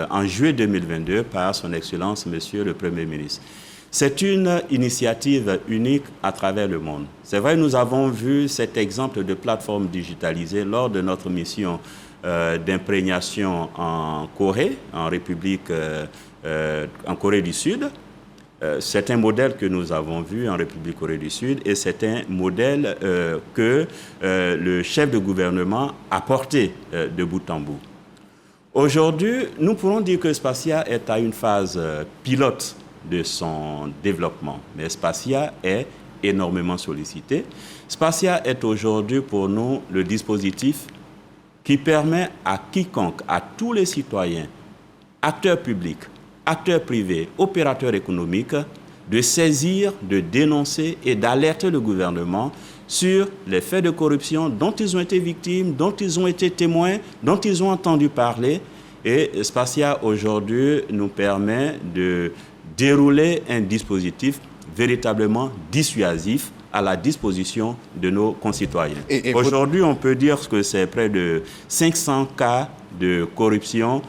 en juillet 2022 par son Excellence, Monsieur le Premier ministre. C'est une initiative unique à travers le monde. C'est vrai, nous avons vu cet exemple de plateforme digitalisée lors de notre mission d'imprégnation en Corée, en Corée du Sud. C'est un modèle que nous avons vu en République Corée du Sud et c'est un modèle que le chef de gouvernement a porté de bout en bout. Aujourd'hui, nous pourrons dire que Spacia est à une phase pilote de son développement, mais Spacia est énormément sollicité. Spacia est aujourd'hui pour nous le dispositif qui permet à quiconque, à tous les citoyens, acteurs publics, acteurs privés, opérateurs économiques, de saisir, de dénoncer et d'alerter le gouvernement sur les faits de corruption dont ils ont été victimes, dont ils ont été témoins, dont ils ont entendu parler. Et Spacia, aujourd'hui, nous permet de dérouler un dispositif véritablement dissuasif à la disposition de nos concitoyens. Aujourd'hui, on peut dire que c'est près de 500 cas de corruption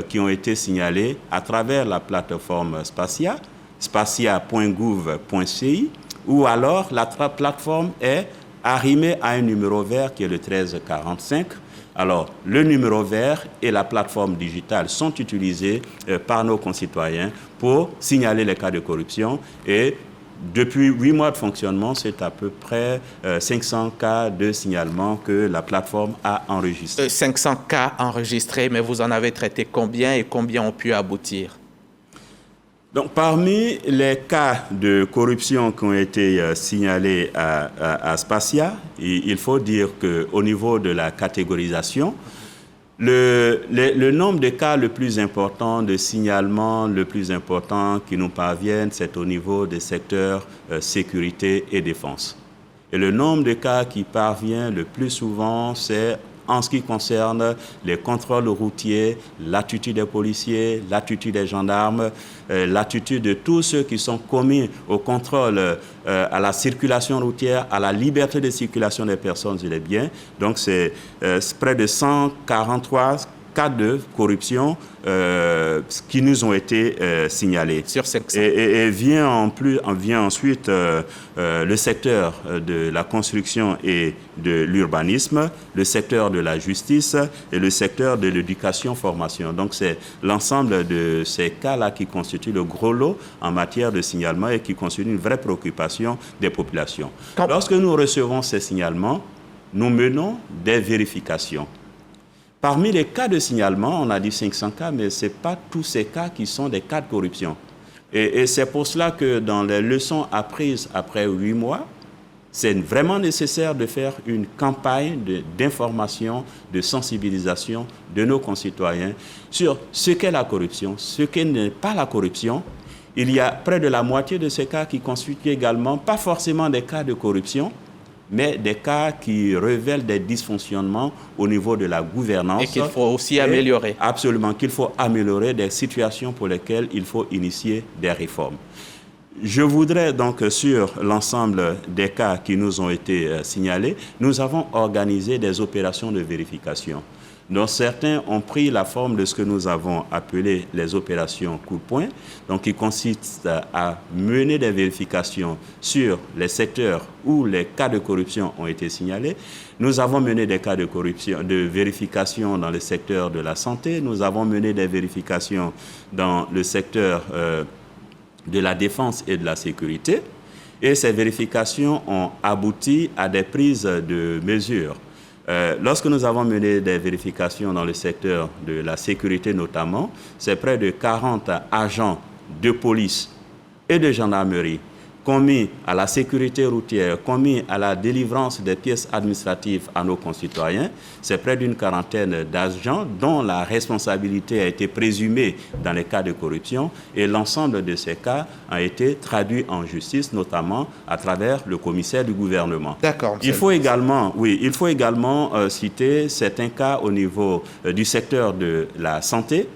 qui ont été signalés à travers la plateforme Spacia, spacia.gouv.ci, ou alors la plateforme est arrimée à un numéro vert qui est le 1345. Alors, le numéro vert et la plateforme digitale sont utilisés par nos concitoyens pour signaler les cas de corruption et depuis 8 mois de fonctionnement, c'est à peu près 500 cas de signalement que la plateforme a enregistrés.
500 cas enregistrés, mais vous en avez traité combien et combien ont pu aboutir?
Donc, parmi les cas de corruption qui ont été signalés à Spacia, il faut dire qu'au niveau de la catégorisation, le nombre de cas le plus important, de signalement le plus important qui nous parviennent, c'est au niveau des secteurs sécurité et défense. Et le nombre de cas qui parvient le plus souvent, c'est en ce qui concerne les contrôles routiers, l'attitude des policiers, l'attitude des gendarmes, l'attitude de tous ceux qui sont commis au contrôle à la circulation routière, à la liberté de circulation des personnes et des biens. Donc c'est près de 143 cas de corruption qui nous ont été signalés.
Sur 500.
Et vient ensuite le secteur de la construction et de l'urbanisme, le secteur de la justice et le secteur de l'éducation-formation. Donc c'est l'ensemble de ces cas-là qui constituent le gros lot en matière de signalement et qui constituent une vraie préoccupation des populations. Lorsque nous recevons ces signalements, nous menons des vérifications. Parmi les cas de signalement, on a dit 500 cas, mais ce n'est pas tous ces cas qui sont des cas de corruption. Et c'est pour cela que dans les leçons apprises après 8 mois, c'est vraiment nécessaire de faire une campagne d'information, de sensibilisation de nos concitoyens sur ce qu'est la corruption, ce qu'est n'est pas la corruption. Il y a près de la moitié de ces cas qui constituent également, pas forcément des cas de corruption, mais des cas qui révèlent des dysfonctionnements au niveau de la gouvernance.
Et qu'il faut aussi améliorer.
Absolument, qu'il faut améliorer, des situations pour lesquelles il faut initier des réformes. Je voudrais donc, sur l'ensemble des cas qui nous ont été signalés, nous avons organisé des opérations de vérification. dont certains ont pris la forme de ce que nous avons appelé les opérations coup de poing, donc qui consiste à mener des vérifications sur les secteurs où les cas de corruption ont été signalés. Nous avons mené des cas de corruption, de vérification dans le secteur de la santé, nous avons mené des vérifications dans le secteur de la défense et de la sécurité, et ces vérifications ont abouti à des prises de mesures. Lorsque nous avons mené des vérifications dans le secteur de la sécurité notamment, c'est près de 40 agents de police et de gendarmerie commis à la sécurité routière, commis à la délivrance des pièces administratives à nos concitoyens. C'est près d'une quarantaine d'agents dont la responsabilité a été présumée dans les cas de corruption, et l'ensemble de ces cas a été traduit en justice, notamment à travers le commissaire du gouvernement.
D'accord.
Il faut également citer certains cas au niveau du secteur de la santé.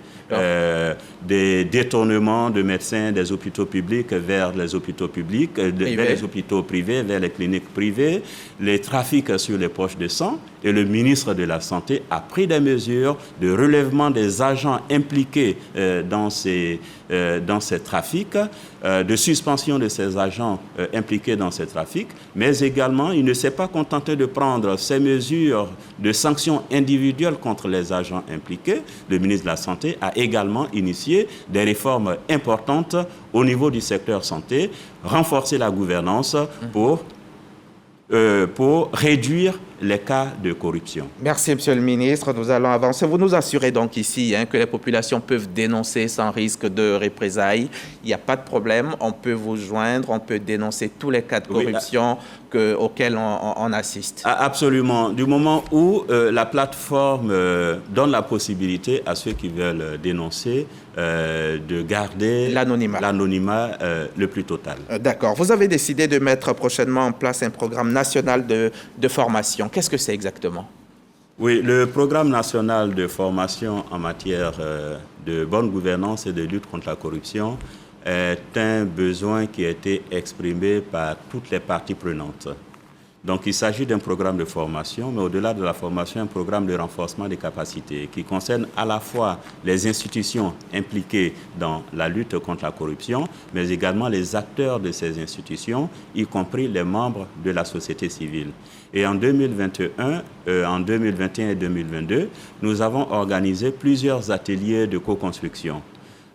Des détournements de médecins des hôpitaux publics vers les hôpitaux publics, vers les hôpitaux privés, vers les cliniques privées, les trafics sur les poches de sang. Et le ministre de la Santé a pris des mesures de relèvement des agents impliqués dans ces trafics, de suspension de ces agents impliqués dans ces trafics, mais également il ne s'est pas contenté de prendre ces mesures de sanctions individuelles contre les agents impliqués. Le ministre de la Santé a également initié des réformes importantes au niveau du secteur santé, renforcer la gouvernance pour réduire les cas de corruption.
Merci, Monsieur le ministre. Nous allons avancer. Vous nous assurez donc ici que les populations peuvent dénoncer sans risque de représailles. Il n'y a pas de problème. On peut vous joindre, on peut dénoncer tous les cas de corruption auxquels on assiste.
Absolument. Du moment où la plateforme donne la possibilité à ceux qui veulent dénoncer de garder l'anonymat le plus total.
D'accord. Vous avez décidé de mettre prochainement en place un programme national de formation. Qu'est-ce que c'est exactement?
Oui, le programme national de formation en matière de bonne gouvernance et de lutte contre la corruption est un besoin qui a été exprimé par toutes les parties prenantes. Donc, il s'agit d'un programme de formation, mais au-delà de la formation, un programme de renforcement des capacités qui concerne à la fois les institutions impliquées dans la lutte contre la corruption, mais également les acteurs de ces institutions, y compris les membres de la société civile. Et en 2021 et 2022, nous avons organisé plusieurs ateliers de co-construction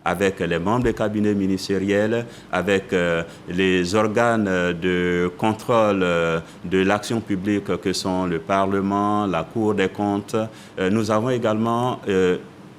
avec les membres des cabinets ministériels, avec les organes de contrôle de l'action publique que sont le Parlement, la Cour des comptes. Nous avons également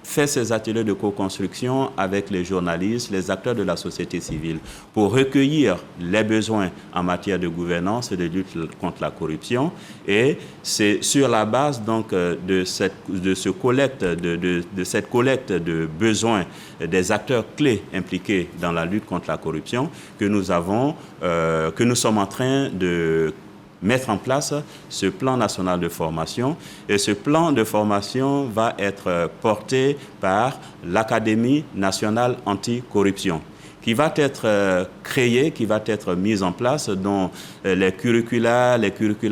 fait ces ateliers de co-construction avec les journalistes, les acteurs de la société civile, pour recueillir les besoins en matière de gouvernance et de lutte contre la corruption. Et c'est sur la base donc de cette collecte de besoins des acteurs clés impliqués dans la lutte contre la corruption que nous sommes en train de mettre en place ce plan national de formation. Et ce plan de formation va être porté par l'Académie nationale anticorruption, qui va être créée, qui va être mise en place, dont les curricula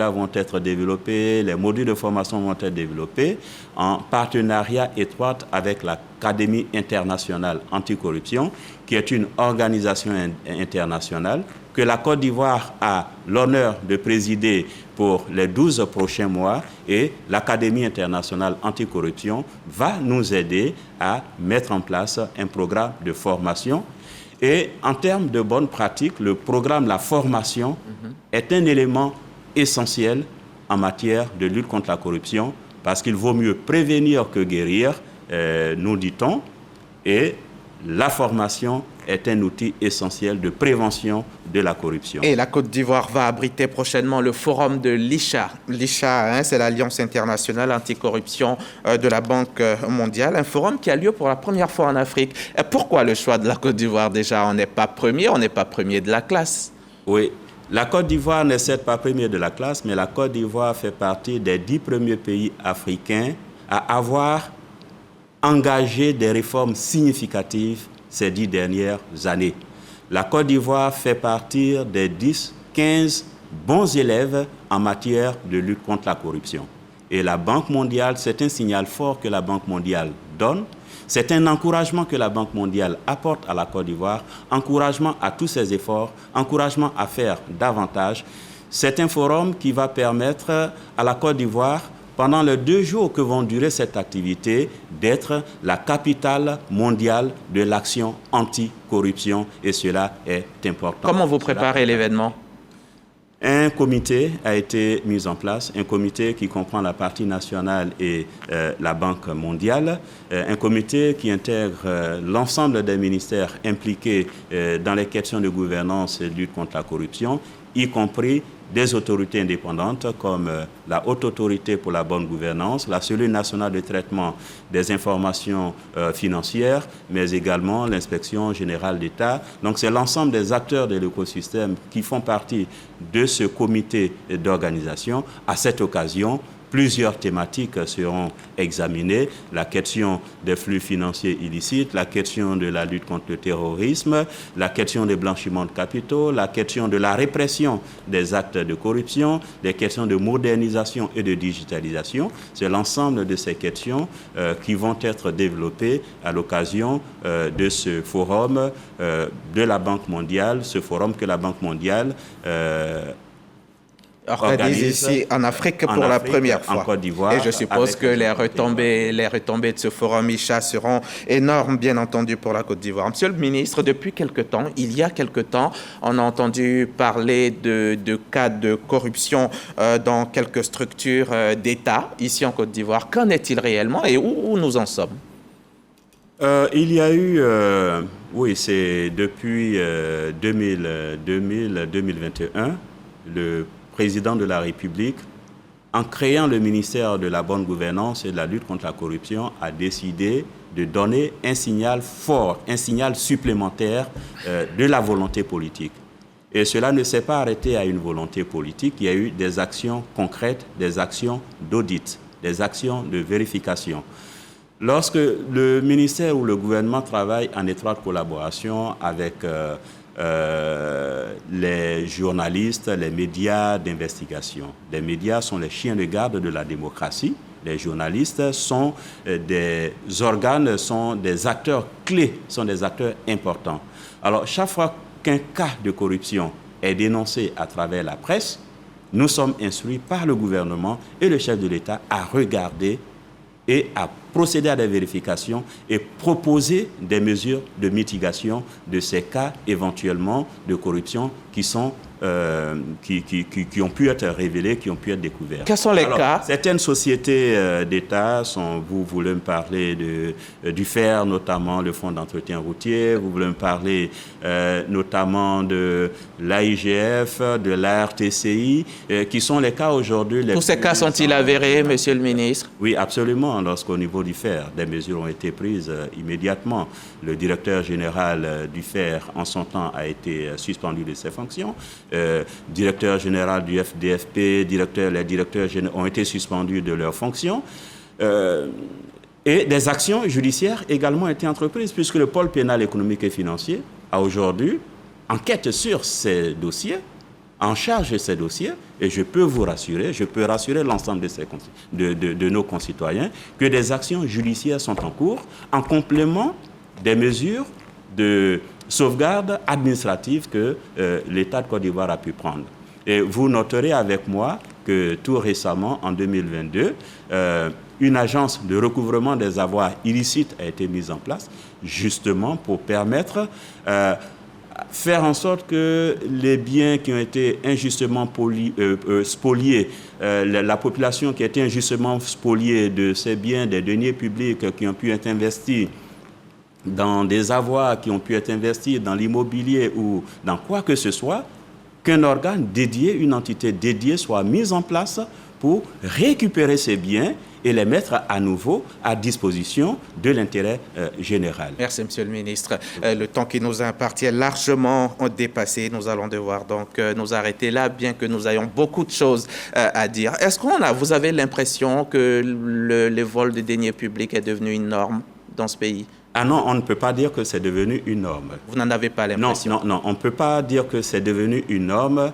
vont être développés, les modules de formation vont être développés en partenariat étroit avec l'Académie internationale anticorruption, qui est une organisation internationale que la Côte d'Ivoire a l'honneur de présider pour les 12 prochains mois, et l'Académie internationale anticorruption va nous aider à mettre en place un programme de formation. Et en termes de bonnes pratiques, le programme La Formation est un élément essentiel en matière de lutte contre la corruption, parce qu'il vaut mieux prévenir que guérir, nous dit-on, et la formation est un outil essentiel de prévention de la corruption.
Et la Côte d'Ivoire va abriter prochainement le forum de l'ICHA. L'ICHA, c'est l'Alliance internationale anticorruption de la Banque mondiale, un forum qui a lieu pour la première fois en Afrique. Et pourquoi le choix de la Côte d'Ivoire déjà? On n'est pas premier de la classe.
Oui, la Côte d'Ivoire n'est certes pas premier de la classe, mais la Côte d'Ivoire fait partie des 10 premiers pays africains à avoir engagé des réformes significatives ces 10 dernières années. La Côte d'Ivoire fait partie des 10-15 bons élèves en matière de lutte contre la corruption. Et la Banque mondiale, c'est un signal fort que la Banque mondiale donne. C'est un encouragement que la Banque mondiale apporte à la Côte d'Ivoire, encouragement à tous ses efforts, encouragement à faire davantage. C'est un forum qui va permettre à la Côte d'Ivoire, pendant les 2 jours que vont durer cette activité, d'être la capitale mondiale de l'action anti-corruption. Et cela est important.
Comment vous préparez l'événement ?
Un comité a été mis en place, un comité qui comprend la partie nationale et la Banque mondiale, un comité qui intègre l'ensemble des ministères impliqués dans les questions de gouvernance et de lutte contre la corruption, y compris des autorités indépendantes comme la Haute Autorité pour la bonne gouvernance, la Cellule nationale de traitement des informations financières, mais également l'Inspection générale d'État. Donc c'est l'ensemble des acteurs de l'écosystème qui font partie de ce comité d'organisation. À cette occasion, plusieurs thématiques seront examinées. La question des flux financiers illicites, la question de la lutte contre le terrorisme, la question des blanchiments de capitaux, la question de la répression des actes de corruption, les questions de modernisation et de digitalisation. C'est l'ensemble de ces questions qui vont être développées à l'occasion de ce forum de la Banque mondiale, ce forum que la Banque mondiale
organise ici en Afrique pour la première fois.
En Côte d'Ivoire.
Et je suppose que les retombées de ce forum ICHA seront énormes, bien entendu, pour la Côte d'Ivoire. Monsieur le ministre, depuis quelque temps, il y a quelque temps, on a entendu parler de cas de corruption dans quelques structures d'État ici en Côte d'Ivoire. Qu'en est-il réellement et où nous en sommes?
Il y a eu, oui, c'est depuis 2021, le président de la République, en créant le ministère de la bonne gouvernance et de la lutte contre la corruption, a décidé de donner un signal fort, un signal supplémentaire de la volonté politique. Et cela ne s'est pas arrêté à une volonté politique, il y a eu des actions concrètes, des actions d'audit, des actions de vérification. Lorsque le ministère ou le gouvernement travaille en étroite collaboration avec les journalistes, les médias d'investigation. Les médias sont les chiens de garde de la démocratie. Les journalistes sont des organes, sont des acteurs clés, sont des acteurs importants. Alors, chaque fois qu'un cas de corruption est dénoncé à travers la presse, nous sommes instruits par le gouvernement et le chef de l'État à regarder et à procéder à des vérifications et proposer des mesures de mitigation de ces cas éventuellement de corruption qui sont qui ont pu être révélés, qui ont pu être découverts.
Quels sont les cas?
Certaines sociétés d'État sont, vous voulez me parler du FER, notamment le Fonds d'entretien routier, vous voulez me parler notamment de l'AIGF, de l'ARTCI, qui sont les cas aujourd'hui.
Tous ces cas sont-ils avérés, monsieur le ministre?
Oui, absolument. Lorsqu'au niveau du FER, des mesures ont été prises immédiatement. Le directeur général du FER, en son temps, a été suspendu de ses fonctions. Directeur général du FDFP, les directeurs ont été suspendus de leurs fonctions. Et des actions judiciaires également ont été entreprises, puisque le pôle pénal économique et financier a aujourd'hui enquête sur ces dossiers, en charge de ces dossiers, et je peux vous rassurer, je peux rassurer l'ensemble de nos concitoyens que des actions judiciaires sont en cours, en complément des mesures de sauvegarde administrative que l'État de Côte d'Ivoire a pu prendre. Et vous noterez avec moi que tout récemment, en 2022, une agence de recouvrement des avoirs illicites a été mise en place, justement pour permettre faire en sorte que les biens qui ont été injustement spoliés, la population qui a été injustement spoliée de ces biens, des deniers publics qui ont pu être investis dans des avoirs qui ont pu être investis dans l'immobilier ou dans quoi que ce soit, qu'un organe dédié, une entité dédiée soit mise en place pour récupérer ces biens et les mettre à nouveau à disposition de l'intérêt général.
Merci, monsieur le ministre. Le temps qui nous imparti est largement dépassé. Nous allons devoir donc nous arrêter là, bien que nous ayons beaucoup de choses à dire. Est-ce vous avez l'impression que le vol de deniers publics est devenu une norme dans ce pays?
Ah non, on ne peut pas dire que c'est devenu une norme.
Vous n'en avez pas l'impression?
Non, on ne peut pas dire que c'est devenu une norme.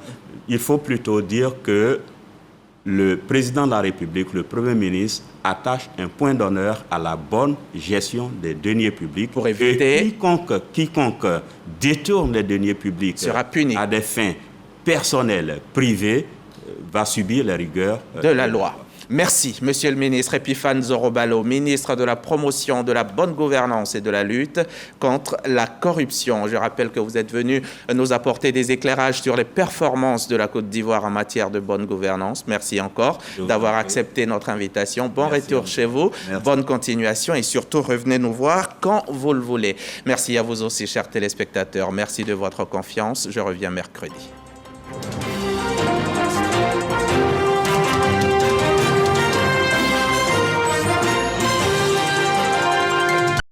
Il faut plutôt dire que le président de la République, le Premier ministre, attache un point d'honneur à la bonne gestion des deniers publics.
Pour éviter...
Et quiconque détourne les deniers publics
sera puni
à des fins personnelles, privées, va subir les rigueurs
de la loi. Merci, Monsieur le ministre Epiphane Zorobalo, ministre de la promotion de la bonne gouvernance et de la lutte contre la corruption. Je rappelle que vous êtes venu nous apporter des éclairages sur les performances de la Côte d'Ivoire en matière de bonne gouvernance. Merci encore d'avoir accepté notre invitation. Bon retour chez vous, bonne continuation et surtout revenez nous voir quand vous le voulez. Merci à vous aussi, chers téléspectateurs. Merci de votre confiance. Je reviens mercredi.